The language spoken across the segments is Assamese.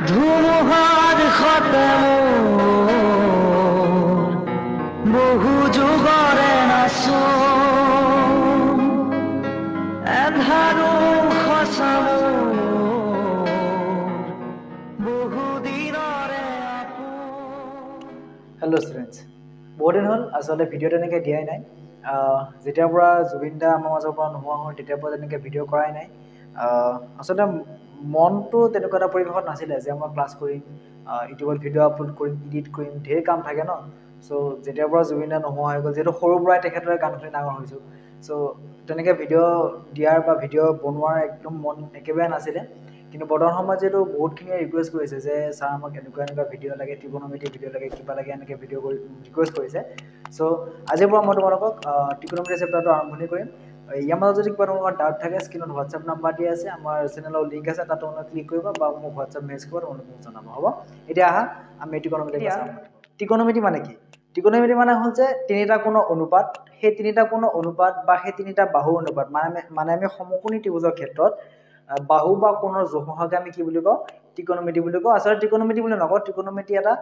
ধুমুহাৰ খতে মোৰ বহু যুগৰে নাচো এন্ধাৰো সঁচা মোৰ বহু দিনৰে হেল্ল' ষ্টুডেণ্টছ, বহুত দিন হ'ল আচলতে ভিডিঅ' তেনেকৈ দিয়াই নাই। যেতিয়াৰ পৰা জুবিন দা আমাৰ মাজৰ পৰা নোহোৱা হ'ল তেতিয়াৰ পৰা তেনেকৈ ভিডিঅ' কৰাই নাই। আচলতে মনটো তেনেকুৱা এটা পৰিৱেশত নাছিলে যে মই ক্লাছ কৰিম, ইউটিউবত ভিডিঅ' আপলোড কৰিম, এডিট কৰিম, ঢেৰ কাম থাকে ন। চ' যেতিয়াৰ পৰা জুবিন দা নোহোৱা হৈ গ'ল, যিহেতু সৰুৰ পৰাই তেখেতৰে গান শুনি ডাঙৰ হৈছোঁ, চ' তেনেকৈ ভিডিঅ' দিয়াৰ বা ভিডিঅ' বনোৱাৰ একদম মন একেবাৰে নাছিলে। কিন্তু বৰ্তমান সময়ত যিহেতু বহুতখিনিয়ে ৰিকুৱেষ্ট কৰিছে যে ছাৰ আমাক এনেকুৱা ভিডিঅ' লাগে, ত্ৰিকোণমিতি ভিডিঅ' লাগে, কিবা লাগে, এনেকৈ ভিডিঅ' কৰি ৰিকুৱেষ্ট কৰিছে। চ' আজিৰ পৰা মই তোমালোকক ত্ৰিকোণমিতি চেপ্টাৰটো আৰম্ভণি কৰিম। ইয়াৰ মাজত যদি কিবা তোমালোকৰ ডাউট থাকে, স্ক্ৰীনত হোৱাটছএপ নাম্বাৰ দিয়া আছে, আমাৰ চেনেলৰ লিংক আছে, তাত তোমালোকে ক্লিক কৰিবা বা মোক হোৱাটছএপ মেছেজ কৰিবা, তোমালোকে মোক জনাবা, হ'ব? এতিয়া আহা আমি ত্ৰিকোণমিতি ক্লাছ আৰম্ভ কৰিম। ত্ৰিকোণমিতি মানে কি? ত্ৰিকোণমিতি মানে হ'ল যে তিনিটা কোণৰ অনুপাত, সেই তিনিটা কোণৰ অনুপাত বা সেই তিনিটা বাহুৰ অনুপাত, মানে আমি সমকোণী ত্ৰিভুজৰ ক্ষেত্ৰত বাহু বা কোণৰ জোখকে আমি কি বুলি কওঁ? ত্ৰিকোণমিতি বুলি কওঁ। আচলতে ত্ৰিকোণমিতি বুলি নকওঁ, ত্ৰিকোণমিতি এটা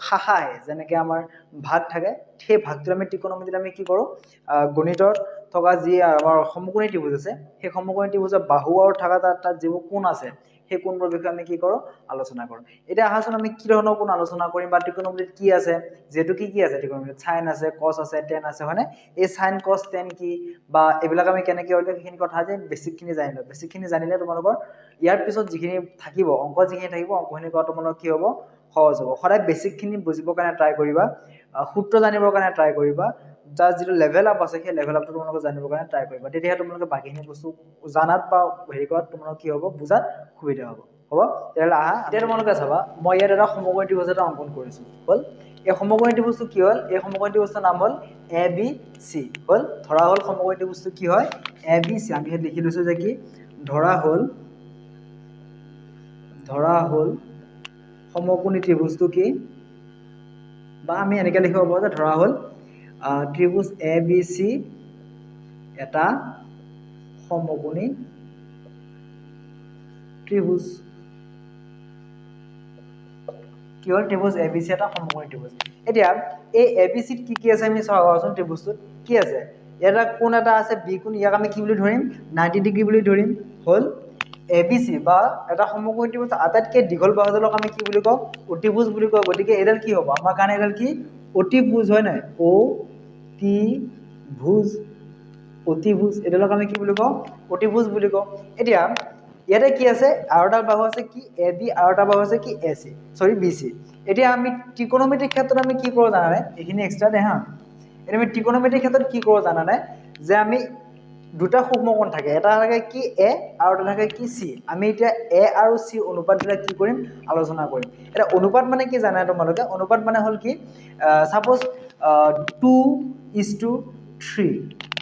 শাখা আহে, যেনেকৈ আমাৰ ভাগ থাকে, সেই ভাগটো আমি ত্ৰিকোণমিতিত আমি কি কৰোঁ? গণিতত থকা যি আমাৰ সমকোণী ত্ৰিভুজ আছে, সেই সমকোণী ত্ৰিভুজৰ বাহু আৰু থকা তাত যিবোৰ কোণ আছে, সেই কোণবোৰৰ বিষয়ে আমি কি কৰোঁ? আলোচনা কৰোঁ। এতিয়া আহাচোন আমি কি ধৰণৰ কোণ আলোচনা কৰিম বা ত্ৰিকোণমিতিত কি আছে? যিহেতু কি আছে ত্ৰিকোণমিতিত? চাইন আছে, কছ আছে, টেন আছে, হয়নে? এই চাইন, কছ, টেন কি বা এইবিলাক আমি কেনেকৈ উলিয়াম, সেইখিনি কথা যে বেছিকখিনি জানি লওঁ। বেছিকখিনি জানিলে তোমালোকৰ ইয়াৰ পিছত যিখিনি থাকিব, অংক যিখিনি থাকিব, অংকখিনি কৰা তোমালোকৰ কি হ'ব? সহজ হ'ব। সদায় বেছিকখিনি বুজিবৰ কাৰণে ট্ৰাই কৰিবা, সূত্ৰ জানিবৰ কাৰণে ট্ৰাই কৰিবা, যাৰ যিটো লেভেল আপ আছে সেই লেভেল আপটো তোমালোকে জানিবৰ কাৰণে ট্ৰাই কৰিবা। তেতিয়াহে তোমালোকে বাকীখিনি বস্তু জানাত বা হেৰি কৰাত তোমালোকৰ কি হ'ব? বুজাত সুবিধা হ'ব। হ'ব? তেতিয়াহ'লে আহা, এতিয়া তোমালোকে চাবা, মই ইয়াত এটা সমকোণী ত্ৰিভুজ এটা অংকন কৰিছোঁ। হ'ল? এই সমকোণী ত্ৰিভুজটো কি হ'ল? এই সমকোণী ত্ৰিভুজটোৰ নাম হ'ল ABC। হ'ল? ধৰা হ'ল সমকোণী ত্ৰিভুজটো কি হয়? ABC। আমি ইয়াত লিখি লৈছোঁ যে কি? ধৰা হ'ল সমকোণী ত্ৰিভুজটো কি? বা আমি এনেকৈ লিখিব পাৰোঁ যে ধৰা হ'ল ত্ৰিভুজ ABC এটা সমকোণী ত্ৰিভুজ। কি হ'ল? ত্ৰিভুজ ABC এটা সমকোণী ত্ৰিভুজ। এতিয়া এই ABCত কি আছে আমি চাওঁচোন। ত্ৰিভুজটোত কি আছে? ইয়াত এটা কোণ এটা আছে, বি কোণ, ইয়াক আমি কি বুলি ধৰিম? 90 ডিগ্ৰী বুলি ধৰিম। হ'ল? ABC বা এটা সমকোণী ত্ৰিভুজ আটাইতকৈ দীঘল বাহুডালক আমি কি বুলি কওঁ? অতিভুজ বুলি কওঁ। গতিকে এইডাল কি হ'ব? আমাৰ কাৰণে এইডাল কি? অতিভুজ, হয় নাই? অতিভুজ। এইডালক আমি কি বুলি কওঁ? অতিভুজ বুলি কওঁ। এতিয়া ইয়াতে কি আছে? আৰু এটা বাহু আছে কি? AB, আৰু এটা বাহু আছে কি? BC। এতিয়া আমি ত্ৰিকোণমিতিৰ ক্ষেত্ৰত আমি কি কৰোঁ জানানে? এইখিনি এক্সট্ৰা দে হা। এতিয়া আমি ত্ৰিকোণমিতিৰ ক্ষেত্ৰত কি কৰোঁ জানানে? যে আমি দুটা সূক্ষ্মকোণ থাকে, এটা থাকে কি? A আৰু এটা থাকে কি? C। আমি এতিয়া A আৰু C অনুপাতবিলাক কি কৰিম? আলোচনা কৰিম। এতিয়া অনুপাত মানে কি জানা তোমালোকে? অনুপাত মানে হ'ল কি? ছাপ'জ 2:3।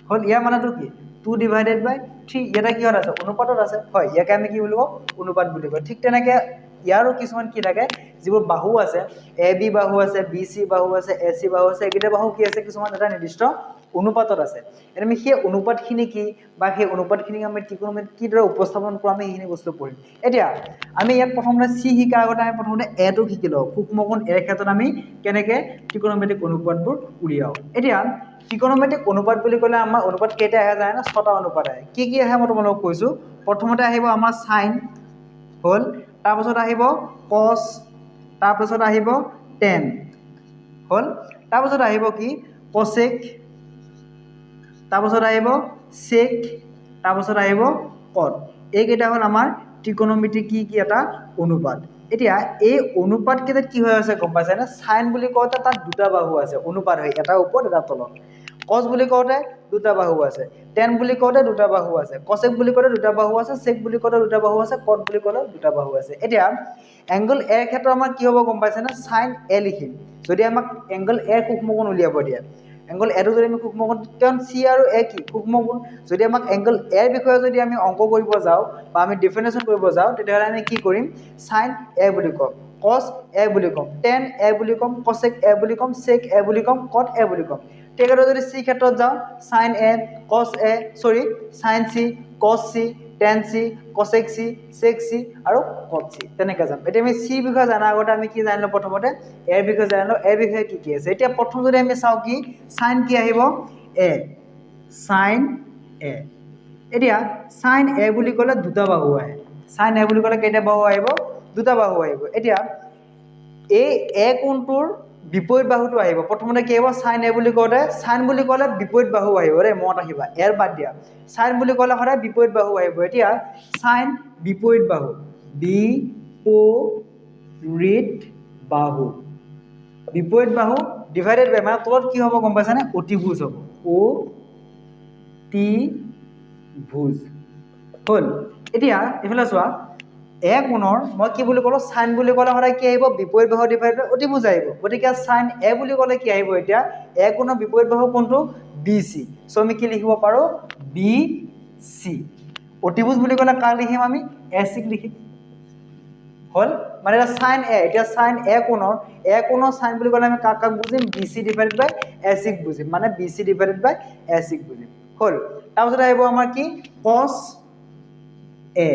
হ'ল? ইয়াৰ মানেটো কি? 2/3। ইয়াতে কিহত আছে? অনুপাতত আছে। হয়, ইয়াকে আমি কি বুলি কওঁ? অনুপাত বুলি কওঁ। ঠিক তেনেকৈ ইয়াৰো কিছুমান কি থাকে? যিবোৰ বাহু আছে, AB বাহু আছে, BC বাহু আছে, AC বাহু আছে, এইকেইটা বাহু কি আছে? কিছুমান এটা নিৰ্দিষ্ট অনুপাতত আছে। এতিয়া আমি সেই অনুপাতখিনি কি বা সেই অনুপাতখিনিক আমি ত্ৰিকোণমিতিত কিদৰে উপস্থাপন কৰোঁ, আমি সেইখিনি বস্তু পঢ়িম। এতিয়া আমি ইয়াত প্ৰথমতে C শিকাৰ আগতে আমি প্ৰথমতে Aটো শিকি লওঁ। সূক্ষ্মকোণ Aৰ ক্ষেত্ৰত আমি কেনেকৈ ত্ৰিকোণমিতিক অনুপাতবোৰ উলিয়াওঁ। এতিয়া ত্ৰিকোণমিতিক অনুপাত বুলি ক'লে আমাৰ অনুপাত কেইটা আহে জানে? 6টা অনুপাত আহে। কি আহে মই তোমালোকক কৈছোঁ। প্ৰথমতে আহিব আমাৰ চাইন। হ'ল? তাৰপাছত আহিব কছ, তাৰপাছত আহিব টেন। হ'ল? তাৰপাছত আহিব কি? কচেক, তাৰপাছত আহিব চেক, তাৰপাছত আহিব কট। এইকেইটা হ'ল আমাৰ ত্ৰিকোণমিতিৰ কি এটা অনুপাত। এতিয়া এই অনুপাত কেইটাত কি হৈ আছে গম পাইছানে? চাইন বুলি কওঁতে তাত দুটা বাহু আছে, অনুপাত হয়, এটা ওপৰত এটা তলত। কছ বুলি কওঁতে দুটা বাহু আছে, টেন বুলি কওঁতে দুটা বাহু আছে, কচেক বুলি কওঁতে দুটা বাহু আছে, চেক বুলি কওঁতে দুটা বাহু আছে, কট বুলি ক'লে দুটা বাহু আছে। এতিয়া এংগল এৰ ক্ষেত্ৰত আমাৰ কি হ'ব গম পাইছেনে? চাইন এ লিখিম যদি আমাক এংগল এৰ সূক্ষ্মকোণ উলিয়াব দিয়ে। এংগল এটো যদি আমি সূক্ষ্মকোণ, কাৰণ চি আৰু এ কি? সূক্ষ্মকোণ। যদি আমাক এংগল এৰ বিষয়ে যদি আমি অংক কৰিব যাওঁ বা আমি ডিফাৰেঞ্চিয়েশ্যন কৰিব যাওঁ, তেতিয়াহ'লে আমি কি কৰিম? চাইন এ বুলি ক'ম, কছ এ বুলি ক'ম, টেন এ বুলি ক'ম, কচেক এ বুলি ক'ম, চেক এ বুলি ক'ম, কট এ বুলি ক'ম। ঠিক আছে, যদি চি ক্ষেত্ৰত যাওঁ, sine a, cos a, sine c, cos c, tan c cosec c sec c আৰু কট চি তেনেকৈ যাম এতিয়া আমি চিৰ বিষয়ে জনাৰ আগতে আমি কি জানিলোঁ প্ৰথমতে এৰ বিষয়ে জানিলোঁ এৰ বিষয়ে কি আছে এতিয়া প্ৰথম যদি আমি চাওঁ কি চাইন কি আহিব এ চাইন এ এতিয়া চাইন এ বুলি ক'লে দুটা বাহু আহে চাইন এ বুলি ক'লে কেইটা বাহু আহিব দুটা বাহু আহিব এতিয়া এই এ কোণটোৰ বিপৰীত বাহুটো আহিব প্ৰথমতে কি আহিব চাইন এ বুলি ক'লে বিপৰীত বাহু আহিব দেই মনত ৰাখিবা এৰ বাদ দিয়া চাইন বুলি ক'লে সদায় বিপৰীত বাহু আহিব এতিয়া চাইন বিপৰীত বাহু বিপৰীত বাহু বিপৰীত বাহু ডিভাইডেড বাই মানে তলত কি হ'ব গম পাইছানে অতিভুজ হ'ব অতিভুজ হ'ল এতিয়া এইফালে চোৱা এ কোণৰ মই কি বুলি ক'লো চাইন বুলি ক'লে সদায় কি আহিব বিপৰীত বাহু ডিভাইড বাই অতিভুজ আহিব গতিকে চাইন এ বুলি ক'লে কি আহিব এতিয়া এ কোণৰ বিপৰীত বাহু কোনটো বি চি চ' আমি কি লিখিব পাৰোঁ বি চি অতিভুজ বুলি ক'লে কাক লিখিম আমি এ চিক লিখিম হ'ল মানে এটা চাইন এ এতিয়া চাইন এ কোণৰ চাইন বুলি ক'লে আমি কাক কাক বুজিম বি চি ডিভাইডেড বাই এ চিক বুজিম মানে বি চি ডিভাইডেড বাই এ চিক বুজিম হ'ল তাৰপিছত আহিব আমাৰ কি কছ এ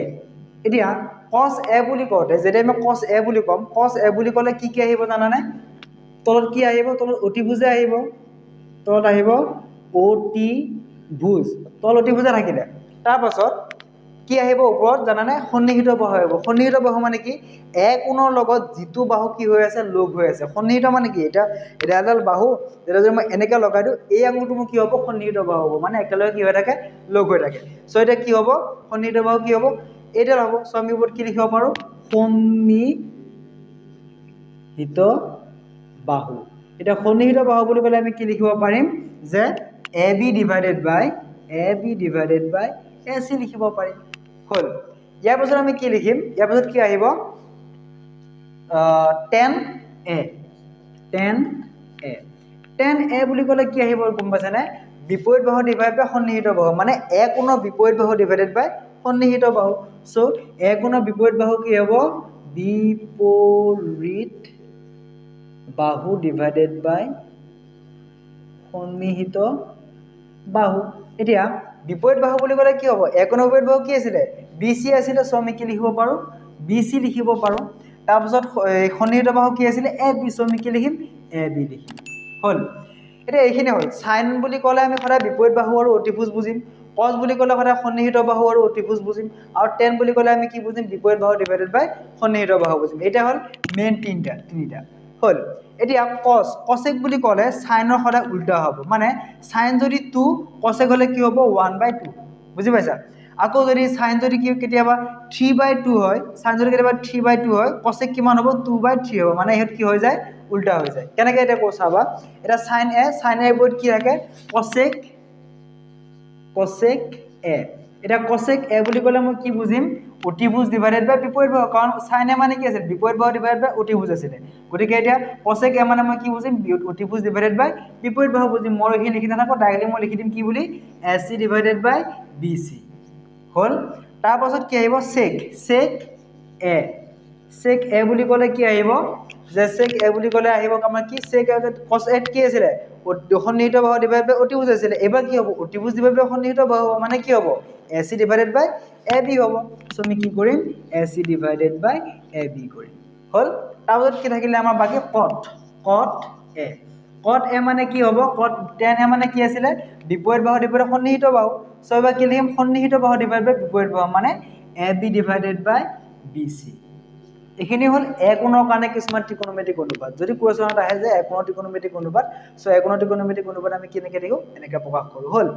এতিয়া কছ এ বুলি কওঁতে যেতিয়া আমি কছ এ বুলি ক'ম কছ এ বুলি ক'লে কি আহিব জানানে তলত কি আহিব তলত অতিভুজে আহিব তলত আহিব অতিভুজ তল অতিভুজে থাকিলে তাৰপাছত কি আহিব ওপৰত জানানে সন্নিহিত বাহু আহিব সন্নিহিত বাহু মানে কি এ কোণৰ লগত যিটো বাহু কি হৈ আছে লগ হৈ আছে সন্নিহিত মানে কি এতিয়া এডাল বাহু যেতিয়া যদি মই এনেকৈ লগাই দিওঁ এই আঙুলটো মোৰ কি হ'ব সন্নিহিত বাহু হ'ব মানে একেলগে কি হৈ থাকে লগ হৈ থাকে চ' এতিয়া কি হ'ব সন্নিহিত বাহু কি হ'ব এইডাল হ'ব চ' আমি ওপৰত কি লিখিব পাৰোঁ সন্নিহিত বাহু এতিয়া সন্নিহিত বাহু বুলি ক'লে আমি কি লিখিব পাৰিম যে A B divided by A C লিখিব পাৰিম হ'ল ইয়াৰ পাছত আমি কি লিখিম ইয়াৰ পাছত কি আহিব টেন এ বুলি ক'লে কি আহিব গম পাইছানে বিপৰীত বাহু ডিভাইড বাই সন্নিহিত বাহু মানে এ কোণৰ বিপৰীত বাহু ডিভাইডেড বাই সন্নিহিত বাহু চ' এ কোণৰ বিপৰীত বাহু কি হ'ব বিপৰীত বাহু ডিভাইডেড বাই সন্নিহিত বাহু এতিয়া বিপৰীত বাহু বুলি ক'লে কি হ'ব এ কোণৰ বিপৰীত বাহু কি আছিলে বি চি আছিলে চ' আমি কি লিখিব পাৰোঁ বি চি লিখিব পাৰোঁ তাৰপিছত সন্নিহিত বাহু কি আছিলে এ বি চ' আমি কি লিখিম এ বি লিখিম হ'ল এতিয়া এইখিনি হ'ল চাইন বুলি ক'লে আমি সদায় বিপৰীত বাহু আৰু অতিভুজ বুজিম কছ বুলি ক'লে সদায় সন্নিহিত বাহু আৰু অতিভুজ বুজিম আৰু টেন বুলি ক'লে আমি কি বুজিম বিপৰীত বাহু ডিভাইডেড বাই সন্নিহিত বাহু বুজিম এতিয়া হ'ল মেইন তিনিটা হ'ল এতিয়া কচেক বুলি ক'লে চাইনৰ সদায় উল্টা হ'ব মানে চাইন যদি 2 কচেক হ'লে কি হ'ব 1/2 বুজি পাইছা আকৌ যদি চাইন যদি কি কেতিয়াবা 3/2 হয় চাইন যদি কেতিয়াবা 3/2 হয় কচেক কিমান হ'ব 2/3 হ'ব মানে ইহঁত কি হৈ যায় উল্টা হৈ যায় কেনেকৈ এতিয়া কৈ চাবা এটা চাইন এ ওপৰত কি থাকে কচেক এ এতিয়া কচেক এ বুলি ক'লে মই কি বুজিম অতিভুজ ডিভাইডেড বাই বিপৰীত বাহু কাৰণ চাইন এ মানে কি আছিল বিপৰীত বাহু ডিভাইডেড বাই অতিভুজ আছিলে গতিকে এতিয়া কচেক এ মানে মই কি বুজিম অতিভুজ ডিভাইডেড বাই বিপৰীত বাহু বুজিম মই এইখিনি লিখি নাথাকোঁ ডাইৰেক্টলি মই লিখি দিম কি বুলি এ চি ডিভাইডেড বাই বি চি হ'ল তাৰপাছত কি আহিব চেক এ বুলি ক'লে কি আহিব যে চেক এ বুলি ক'লে আহিব আমাৰ কি চেক কছ এ কি আছিলে সন্নিহিত বাহু ডিভাইড বাই অতিভুজ আছিলে এইবাৰ কি হ'ব অতিভুজ ডিভাইড বাই সন্নিহিত বাহু হ'ব মানে কি হ'ব এ C divided by A B হ'ব চ' আমি কি কৰিম এ C divided by A B কৰিম হ'ল তাৰপিছত কি থাকিলে আমাৰ বাকী কট এ মানে কি হ'ব টেন এ মানে কি আছিলে বিপৰীত বাহু ডিভাইড সন্নিহিত বাহু চ' এইবাৰ কি লিখিম সন্নিহিত বাহু ডিভাইড বাই বিপৰীত বাহু মানে A B divided by B C এইখিনি হ'ল এ কোণৰ কাৰণে কিছুমান ত্ৰিকোণমিতিক অনুপাত যদি কুৱেশ্যনত আহে যে এ কোণৰ ত্ৰিকোণমিতিক অনুপাত চ' এ কোণৰ ত্ৰিকোণমিতিক অনুপাত আমি কেনেকৈ দিওঁ এনেকৈ প্ৰকাশ কৰোঁ হ'ল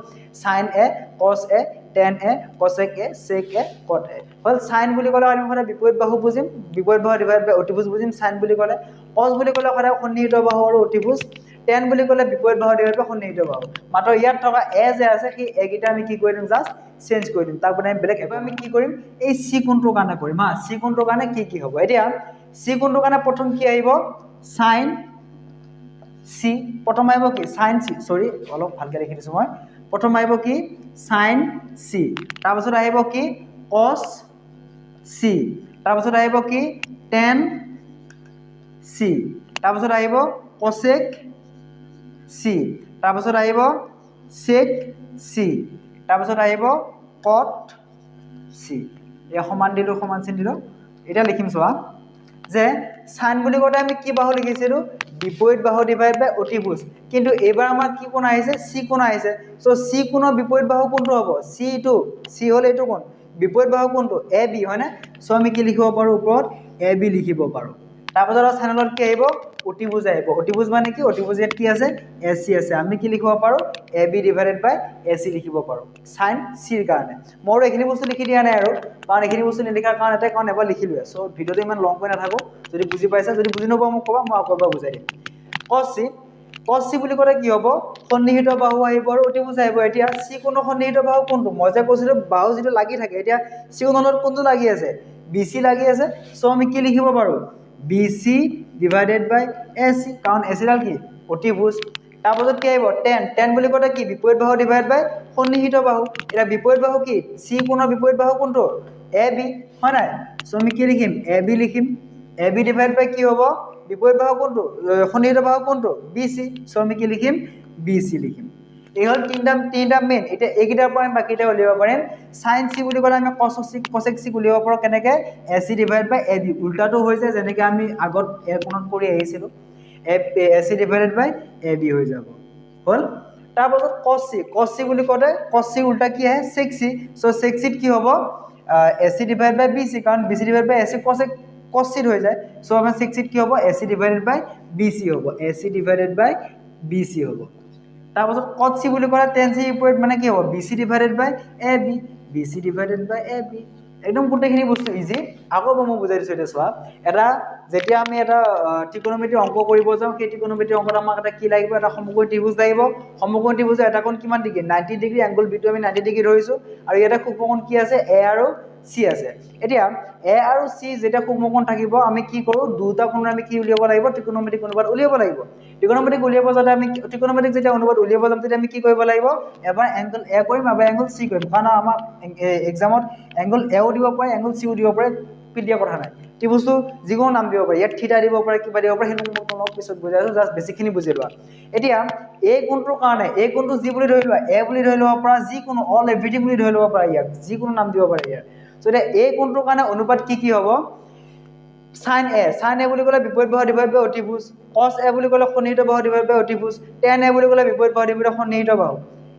sign a cos A ten A কচেক A check এ কট এ হ'ল চাইন বুলি ক'লে আমি সদায় বিপৰীত বাহু বুজিম বিপৰীত বাহু ডিভাইড বাই অতিভুজ বুজিম চাইন বুলি ক'লে কছ বুলি ক'লে সদায় সন্নিহিত বাহু আৰু অতিভুজ টেন বুলি ক'লে বিপৰীত বাহু ডিভাইড বাই সন্নিহিত বাহু মাত্ৰ ইয়াত থকা এ যে আছে সেই একেইটা আমি কি কৰি দিম জাষ্ট চেঞ্জ কৰি দিম তাৰ মানে বেলেগ এবাৰ আমি কি কৰিম এই চি কোণটোৰ কাৰণে কৰিম হা চি কোণটোৰ কাৰণে কি হ'ব এতিয়া চি কোণটোৰ কাৰণে প্ৰথম কি আহিব চাইন চি প্ৰথম আহিব কি চাইন চি সৰি অলপ ভালকৈ লিখি দিছোঁ মই প্ৰথম আহিব কি চাইন চি তাৰপিছত আহিব কি কছ চি তাৰপিছত আহিব কি টেন চি তাৰপিছত আহিব কচেক চি তাৰপিছত আহিব চেক চি তাৰপিছত আহিব কট চি এই সমান দিলোঁ সমান চিন দিলোঁ এতিয়া লিখিম চোৱা যে সাইন বুলি কওঁতে আমি কি বাহু লিখিছিলোঁ বিপৰীত বাহু ডিভাইড বাই অতিভুজ কিন্তু এইবাৰ আমাৰ কি কোণ আহিছে চি কোণ আহিছে চ' চি কোণৰ বিপৰীত বাহু কোনটো হ'ব চি টু চি হ'ল এইটো কোণ বিপৰীত বাহু কোনটো এ বি হয়নে চ' আমি কি লিখিব পাৰোঁ ওপৰত এ বি লিখিব পাৰোঁ তাৰপাছত আৰু চাইনৰ লগত কি আহিব অতিভুজ আহিব অতিভুজ মানে কি অতিভুজ ইয়াত কি আছে এ চি আছে আমি কি লিখিব পাৰোঁ A B divided by A C লিখিব পাৰোঁ চাইন চিৰ কাৰণে মই এইখিনি বস্তু লিখি দিয়া নাই আৰু কাৰণ এইখিনি বস্তু নিলিখাৰ কাৰণ এটাই কাৰণ এবাৰ লিখিলোৱে চ' ভিডিঅ'টো ইমান লং কৰি নাথাকোঁ যদি বুজি পাইছা যদি বুজি নোপোৱা মোক ক'বা মই আকৌ এবাৰ বুজাই দিম কছ চি বুলি ক'লে কি হ'ব সন্নিহিত বাহু আহিব আৰু অতিভুজ আহিব এতিয়া চি কোণৰ সন্নিহিত বাহু কোনটো মই যে কৈছিলোঁ বাহু যিটো লাগি থাকে এতিয়া চি কোণৰ লগত কোনটো লাগি আছে বি চি লাগি আছে চ' আমি কি লিখিব পাৰোঁ বি চি ডিভাইডেড বাই এ চি কাৰণ এ চিডাল কি অতিভুজ তাৰপাছত কি আহিব টেন বুলি ক'লে কি বিপৰীত বাহু ডিভাইড বাই সন্নিহিত বাহু এতিয়া বিপৰীত বাহু কি চি কোণৰ বিপৰীত বাহু কোনটো এ বি হয় নাই চ' আমি কি লিখিম এ বি লিখিম এ বি ডিভাইড বাই কি হ'ব বিপৰীত বাহু কোনটো সন্নিহিত বাহু কোনটো বি চি চ' আমি কি লিখিম বি চি লিখিম এই হ'ল তিনিটা মেইন এতিয়া এইকেইটাৰ পৰা আমি বাকীটা উলিয়াব পাৰিম সাইন চি বুলি ক'লে আমি কচেক চি উলিয়াব পাৰোঁ কেনেকৈ এ C divide by A B উল্টাটো হৈ যায় যেনেকৈ আমি আগত এ কোণত কৰি আহিছিলোঁ এ C divided by A B হৈ যাব হ'ল তাৰপাছত কছ চি বুলি কওঁতে কছ চি উল্টা কি আহে চেক চি চ' চেক চিত কি হ'ব এ চি ডিভাইড বাই বি চি কাৰণ বি চি ডিভাইড বাই এ চি কছ চিত হৈ যায় চ' আমাৰ চেক চিত কি হ'ব এ চি ডিভাইডেড বাই বি চি হ'ব এ চি ডিভাইডেড বাই বি চি হ'ব তাৰপাছত কট চি বুলি ক'লে টেন চি বিপৰীত মানে কি হ'ব B C divided by A B C divided by A B একদম গোটেইখিনি বস্তু ইজি আকৌ মই বুজাই দিছোঁ এতিয়া চোৱা এটা যেতিয়া আমি এটা ত্ৰিকোণমিতি অংক কৰিব যাওঁ সেই ত্ৰিকোণমিতি অংকত আমাক এটা কি লাগিব এটা সমকোণী ত্ৰিভুজ লাগিব সমকোণী ত্ৰিভুজৰ এটা কোণ কিমান ডিগ্ৰী 90 ডিগ্ৰী এংগল বিটো আমি 90 ডিগ্ৰী ধৰিছোঁ আৰু ইয়াতে সূক্ষ্মকোণ কি আছে এ আৰু চি আছে এতিয়া এ আৰু চি যেতিয়া সূক্ষ্মকোণ থাকিব আমি কি কৰোঁ দুটা কোণৰ আমি কি উলিয়াব লাগিব ত্ৰিকোণমিতিক অনুপাত উলিয়াব লাগিব ত্ৰিকোণমিতিক উলিয়াব যাতে আমি ত্ৰিকোণমিতিক যেতিয়া অনুপাত উলিয়াব যাম তেতিয়া আমি কি কৰিব লাগিব এবাৰ এংগল এ কৰিম এবাৰ এংগল চি কৰিম কাৰণ আমাৰ এক্সামত এংগল এও দিব পাৰে এংগল চিও দিব পাৰে দিয়া কথা নাই ত্ৰিভুজটো যিকোনো নাম দিব পাৰে ইয়াত থিতা দিব পাৰে কিবা দিব পাৰে সেইটো মই তোমাক পিছত বুজাই আছোঁ জাষ্ট বেছিকখিনি বুজি লোৱা এতিয়া এই কোণটোৰ কাৰণে এই কোণটো যি বুলি ধৰি লোৱা এ বুলি ধৰি ল'ব পৰা যিকোনো অল এভৰিথিং বুলি ধৰি ল'ব পাৰে ইয়াক যিকোনো নাম দিব পাৰে ইয়াত চ' এতিয়া এই কোণটোৰ কাৰণে অনুপাত কি হ'ব সাইন এ বুলি ক'লে বিপৰীত বাহু ডিভাইড বাই অতিভুজ কস এ বুলি ক'লে সন্নিহিত বাহু ডিভাইড বাই অতিভুজ টেন এ বুলি ক'লে বিপৰীত বাহু ডিভাইড বাই সন্নিহিত বাহু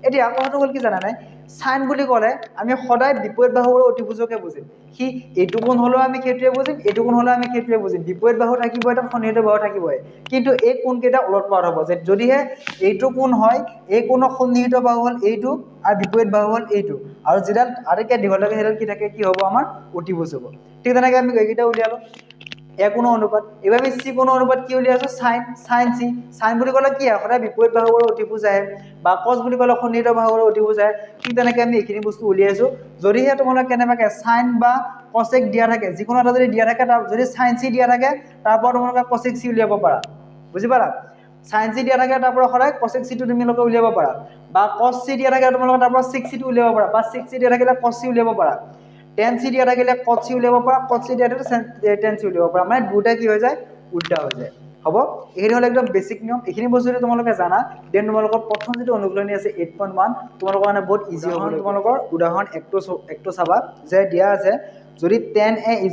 এতিয়া কথাটো হ'ল কি জানা নাই সাইন বুলি ক'লে আমি সদায় বিপৰীত বাহু আৰু অতিভুজকে বুজিম কি এইটো কোণ হ'লেও আমি সেইটোৱে বুজিম এইটো কোণ হ'লেও আমি সেইটোৱে বুজিম বিপৰীত বাহু থাকিব এটা সন্নিহিত বাহু থাকিবই কিন্তু এই কোণকেইটা ওলট পালট হ'ব যে যদিহে এইটো কোণ হয় এই কোণৰ সন্নিহিত বাহু হ'ল এইটো আৰু বিপৰীত বাহু হ'ল এইটো আৰু যিডাল আটাইতকৈ দীঘল থাকে সেইডাল কি থাকে কি হ'ব আমাৰ অতিভুজ হ'ব ঠিক তেনেকৈ আমি এইকেইটা উলিয়ালোঁ এ কোণৰ অনুপাত এইবাৰ আমি চি কোণৰ অনুপাত কি উলিয়াইছোঁ সাইন চি সাইন বুলি ক'লে কি হয় সদায় বিপৰীত বাহু আৰু অতিভুজ আহে বা কছ বুলি ক'লে সন্নিহিত বাহু আৰু অতিভুজ আহে ঠিক তেনেকৈ আমি এইখিনি বস্তু উলিয়াইছোঁ যদিহে তোমালোকে কেনেবাকৈ সাইন বা কচেক দিয়া থাকে যিকোনো এটা যদি দিয়া থাকে তাৰ যদি সাইন চি দিয়া থাকে তাৰ পৰা তোমালোকে কচেক চি উলিয়াব পাৰা বুজি পালা সাইন চি দিয়া থাকে তাৰ পৰা সদায় কচেক চিটো তোমালোকে উলিয়াব পাৰা বা কছ চি দিয়া থাকে তোমালোকে তাৰ পৰা চেক চিটো উলিয়াব পাৰা বা চেক চি দিয়া থাকিলে কছ চি উলিয়াব পাৰা টেন চি দিয়া থাকিলে কট চি উলিয়াব পাৰা কট চি দিয়া থাকিলে টেন চি উলিয়াব পাৰা মানে দুটা কি হৈ যায় উল্টা হৈ যায় হ'ব এইখিনি হ'ল একদম বেছিক নিয়ম এইখিনি বস্তু যদি তোমালোকে জানা দেন তোমালোকৰ প্ৰথম যিটো অনুশীলনী আছে 8.1 তোমালোকৰ কাৰণে বহুত ইজি হ'ব তোমালোকৰ উদাহৰণ একটো চাবা যে দিয়া আছে যদি 10a =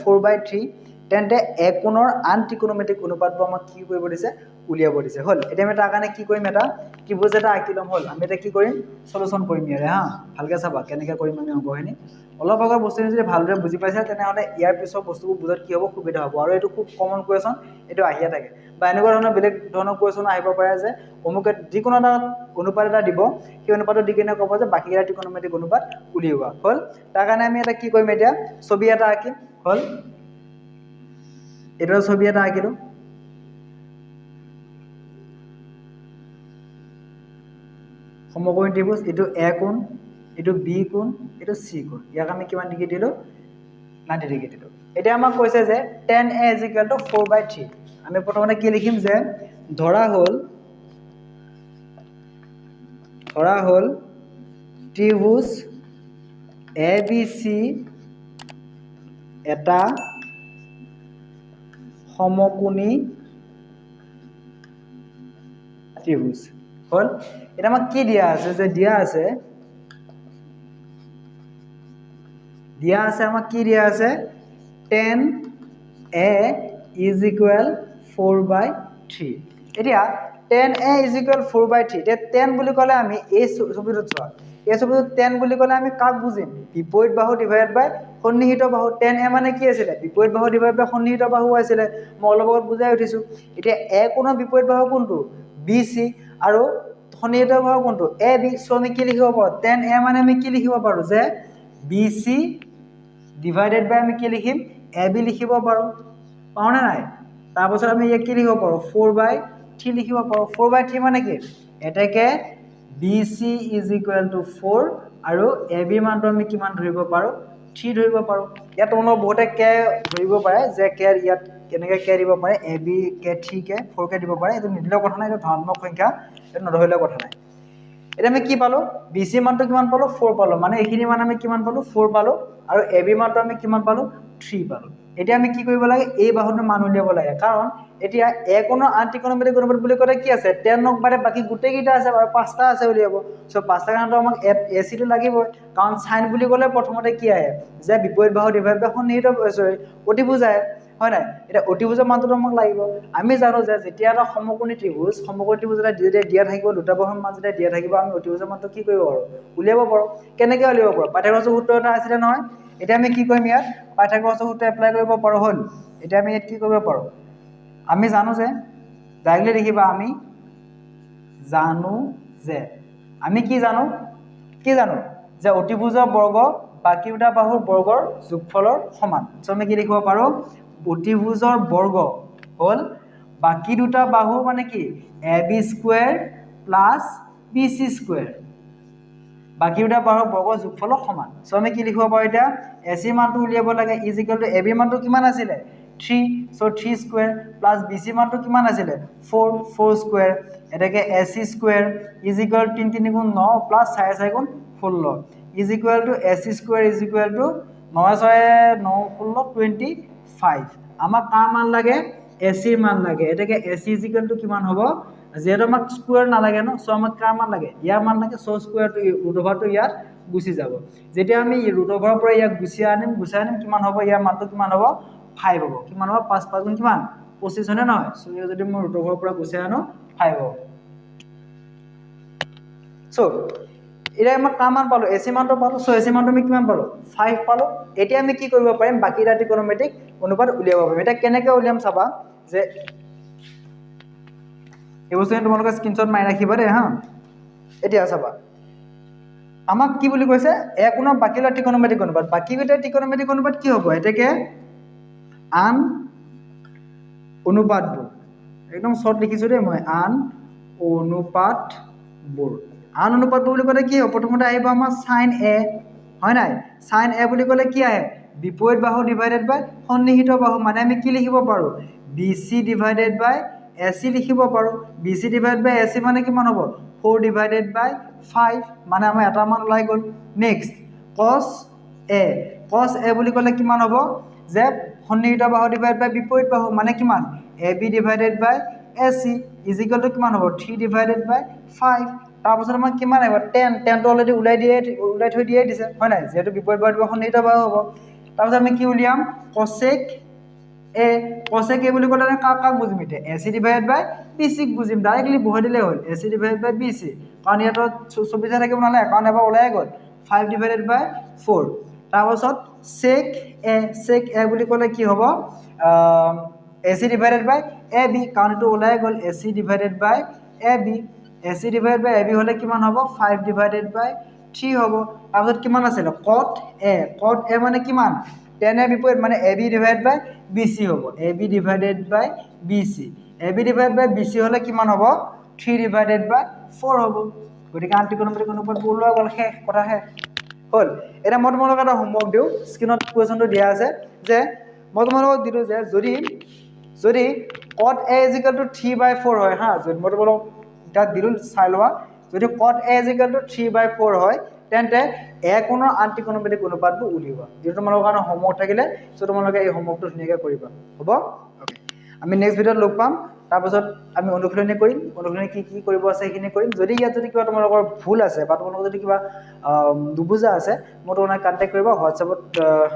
4/3 তেন্তে এ কোণৰ আন ত্ৰিকোণমিতিক অনুপাতটো আমাক কি কৰিব দিছে উলিয়াব দিছে হ'ল এতিয়া আমি তাৰ কাৰণে কি কৰিম এটা ত্ৰিভুজ এটা আঁকি ল'ম হ'ল আমি এটা কি কৰিম সলিউশন কৰিম ইয়াৰে হা ভালকৈ চাবা কেনেকৈ কৰিম আমি অংকখিনি অলপ আগৰ বস্তুখিনি যদি ভালদৰে বুজি পাইছা তেনেহ'লে ইয়াৰ পিছৰ বস্তুবোৰ বুজাত কি হ'ব সুবিধা হ'ব আৰু এইটো খুব কমন কুৱেশ্যন এইটো আহিয়ে থাকে বা এনেকুৱা ধৰণৰ বেলেগ ধৰণৰ কুৱেশ্যন আহিব পাৰে যে অমুকে যিকোনো এটা অনুপাত এটা দিব সেই অনুপাতটো দি কিনে ক'ব যে বাকীকেইটা ত্ৰিকোণমিতিক অনুপাত উলিওৱা হ'ল তাৰ কাৰণে আমি এটা কি কৰিম এতিয়া ছবি এটা আঁকিম হ'ল এইটো ছবি এটা আঁকিলোঁ সমকোণী ত্ৰিভুজ এইটো এ কোণ এইটো বি কোণ এইটো চি কোণ ইয়াক আমি কিমান ডিগ্ৰী দিলোঁ 90 ডিগ্ৰী দিলোঁ এতিয়া আমাক কৈছে যে 10a = 4/3 আমি প্ৰথমতে কি লিখিম যে ধৰা হ'ল ত্ৰিভুজ ABC এটা সমকোণী ত্ৰিভুজ হ'ল এটা আমাক কি দিয়া আছে যে দিয়া আছে দিয়া আছে আমাক কি দিয়া আছে tan a is equal 4/3 এতিয়া tan a is equal 4/3 এতিয়া tan বুলি ক'লে আমি এই ছবিটোত চোৱা এই ছবিটোত tan বুলি ক'লে আমি কাক বুজিম বিপৰীত বাহু ডিভাইডেড বাই সন্নিহিত বাহু tan a মানে কি আছিল বিপৰীত বাহু ডিভাইডেড বাই সন্নিহিত বাহু আছিল মই অলপ আগত বুজাই উঠিছো এতিয়া a কোণৰ বিপৰীত বাহু কোনটো bc আৰু সন্নিহিত বাহু কোনটো ab সো আমি কি লিখিব পাৰো tan a মানে আমি কি লিখিব পাৰো যে bc ডিভাইডেড বাই আমি কি লিখিম ab লিখিব পাৰো পাওনে নাই তাৰ পাছত আমি ইয়াক কি লিখিব পাৰো 4/3 লিখিব পাৰো 4/3 মানে কি এটাকে BC is equal to 4 আৰু AB মানটো আমি কিমান ধৰিব পাৰো 3 ধৰিব পাৰো ইয়াত তোমালোক বহুতে কে ধৰিব পাৰে যে কে ইয়াত কেনেকৈ কে দিব পাৰে AB কে 3 কে 4 কে দিব পাৰে এটো নিদিলেও কথা নাই এটো ধনাত্মক সংখ্যা এটো নধৰিলেও কথা নাই এটা আমি কি পালো BC মানটো কিমান পালো 4 পালো মানে এইখিনি মান আমি কিমান পালো 4 পালো আৰু AB মানটো আমি কিমান পালো 3 পালো এতিয়া আমি কি কৰিব লাগে এই বাহুটোৰ মান উলিয়াব লাগে কাৰণ এতিয়া a কোণৰ আন্তিকোণমিতিক অনুপাত বুলি ক'লে কি আছে tan নক বাৰে বাকি গুটেই কিটা আছে আৰু পাঁচটা আছে উলিয়াব সো পাঁচটা কাৰণটো আমাক AC টো লাগিব কাৰণ sin বুলি ক'লে প্ৰথমতে কি আহে যে বিপৰীত বাহু ডিভাইড বাই সন্নিহিত সৰি অতিভুজ আহে হয় নাই এটা অতিভুজৰ মানটো আমাক লাগিব আমি জানো যে যেতিয়া এটা সমকোণী ত্ৰিভুজ এটা দিয়া থাকিব দুটা বাহুৰ মাজতে দিয়া থাকিব আমি অতিভুজৰ মানটো কি কৰিব পাৰো উলিয়াব পাৰো কেনেকৈ উলিয়াব পাৰো পাইথাগোৰাছৰ সূত্ৰ এটা আছিল নহয় এতিয়া আমি কি কৰিম ইয়াত পাইথাগোৰাছৰ সূত্ৰ এপ্লাই কৰিব পাৰো হল এতিয়া আমি ইয়াত কি কৰিব পাৰো আমি জানো যে ডাইৰেক্টলি লিখিবা আমি জানো যে আমি কি জানো যে অতিভুজৰ বৰ্গ বাকি দুটা বাহুৰ বৰ্গৰ যোগফলৰ সমান সো আমি কি লিখিব পাৰো অতিভুজৰ বৰ্গ হল বাকি দুটা বাহু মানে কি ab square plus bc square বাকি দুটা বাহুৰ বৰ্গৰ যোগফলৰ সমান সো আমি কি লিখিব পাৰো এতিয়া ac মানটো উলিয়াব লাগে ইজ ইকুৱেল টু ab মানটো কিমান আছিল 3 so 3 square plus bc মানটো কিমান আছিল 4 square এটাকে ac square is equal 3 3 গুণ 9 plus 4 4 গুণ 16 is equal to ac square is equal to 9 6 9 16 25 আমাক কার মান লাগে ac এর মান লাগে এটাকে ac is equal to কিমান হ'ব যেহেতু আমাক স্কয়ার না লাগে ন সো আমাক কার মান লাগে ইয়াৰ মান লাগে so square two root over two ইয়াত গুছি যাব যেতিয়া আমি ৰুট ওভাৰৰ পৰা ইয়াক গুছি আনিম কিমান হ'ব ইয়াৰ মানটো কিমান হ'ব 5 হ'ব কিমান হ'ব 5 5 গুণ কিমান 25 হনে নহয় সো যদি মই ৰুট ওভাৰৰ পৰা গুছি আনো 5 হ'ব সো এটা আমি কামান পালো এসি মানটো পালো সো এসি মানটো আমি কিমান পালো 5 পালো এতিয়া আমি কি কৰিব পাৰিম বাকি এটা ত্ৰিকোণমিতিক অনুপাত উলিয়াব পাৰিম এটা কেনেকৈ উলিয়াম চাবা যে এই বস্তুটো তোমালোকে স্ক্ৰিনশ্বট মাৰি ৰাখিবা দে হা এতিয়া চাবা আমাক কি বুলি কৈছে এক কোণৰ বাকি দুটা ত্ৰিকোণমিতিক অনুপাত বাকি দুটা ত্ৰিকোণমিতিক অনুপাত কি হ'ব এটাকে আন অনুপাতবোৰ একদম শৰ্ট লিখিছো দে মই আন অনুপাতবোৰ আন অনুপাতবোৰ বুলি ক'লে কি হ'ব প্ৰথমতে আহিব আমাৰ sin a হয় নাই sin a বুলি ক'লে কি আহে বিপৰীত বাহু ডিভাইডেড বাই সন্নিহিত বাহু মানে আমি কি লিখিব পাৰো bc ডিভাইডেড বাই ac লিখিব পাৰো bc ডিভাইডেড বাই ac মানে কিমান হ'ব 4 ডিভাইডেড বাই 5 মানে আমাৰ এটা মান ওলাই গ'ল নেক্সট cos a বুলি ক'লে কিমান হ'ব যে সন্নিহিত বাহু ডিভাইডেড বাই বিপৰীত বাহু মানে কিমান ab divided by ac is equal to কিমান হ'ব 3 ডিভাইডেড বাই 5 তাৰ পাছত আমাৰ কিমান আহিব 10 টো অলৰেডি উলাই থৈ দিয়ে দিছে হয় নাই যেহেতু বিপৰীত বাহু সন্নিহিত বাহু হ'ব তাৰ পাছত আমি কি উলিয়াম cosec a বুলি ক'লে কাক বুজিম এতিয়া ac ডিভাইডেড বাই bc বুজিম ডাইৰেক্টলি বহাই দিলে হ'ল ac ডিভাইডেড বাই bc কাৰণ ইয়াত 24 থাকিব নালাগে কাৰণ এবাৰ ওলাই গ'ল 5 ডিভাইডেড বাই 4 তাৰ পাছত sec a বুলি ক'লে কি হ'ব ac ডিভাইডেড বাই ab কাৰণ এটো ওলাই গ'ল ac ডিভাইডেড বাই ab ac ডিভাইডেড বাই ab হলে কিমান হ'ব 5 ডিভাইডেড বাই 3 হ'ব তাৰ পাছত কিমান আছিল cot a মানে কিমান tan a বিপৰীত মানে ab ডিভাইডেড বাই bc হ'ব ab ডিভাইডেড বাই bc হলে কিমান হ'ব 3 ডিভাইডেড বাই 4 হ'ব গতিকে আন্তিকোণমিতিক অনুপাত ওলোৱা গ'ল শেষ কথা শেষ হল এটা মই তোমালোকক এটা হোমৱৰ্ক দিও স্ক্ৰিনত কোৱেশ্যনটো দিয়া আছে যে মই তোমালোকক দিলো যে যদি cot a 3/4 হয় হা যদি মই তোমালোকক এটা দিলো চাই লোৱা যদি cot a 3/4 হয় তেন্তে a কোণৰ আন্তিকোণমিতিক অনুপাতটো উলিওৱা যেটো তোমালোকৰ কাৰণে হোমৱৰ্ক থাকিলে সো তোমালোকে এই হোমৱৰ্কটো ধুনীয়াকৈ কৰিবা হ'ব ওকে আমি নেক্সট ভিডিঅ'ত লগ পাম তাৰপিছত আমি অনুশীলনী কৰিম অনুশীলনী কি কি কৰিব আছে সেইখিনি কৰিম যদি ইয়াত যদি কিবা তোমালোকৰ ভুল আছে বা তোমালোকৰ যদি কিবা দুবুজা আছে মই তোমাক কণ্টেক্ট কৰিবা হোৱাটছএপত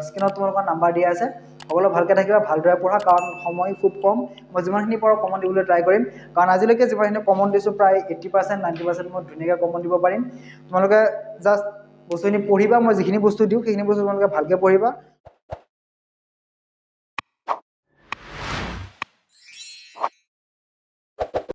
স্ক্ৰীনত তোমালোকৰ নাম্বাৰ দিয়া আছে সকলো ভালকৈ থাকিবা ভালদৰে পঢ়া কাৰণ সময় খুব কম মই যিমানখিনি পাৰোঁ কমন দিবলৈ ট্ৰাই কৰিম কাৰণ আজিলৈকে যিমানখিনি কমন দিছোঁ প্ৰায় 80% 90% মই ধুনীয়াকৈ কমন দিব পাৰিম তোমালোকে জাষ্ট বস্তুখিনি পঢ়িবা মই যিখিনি বস্তু দিওঁ সেইখিনি বস্তু তোমালোকে ভালকৈ পঢ়িবা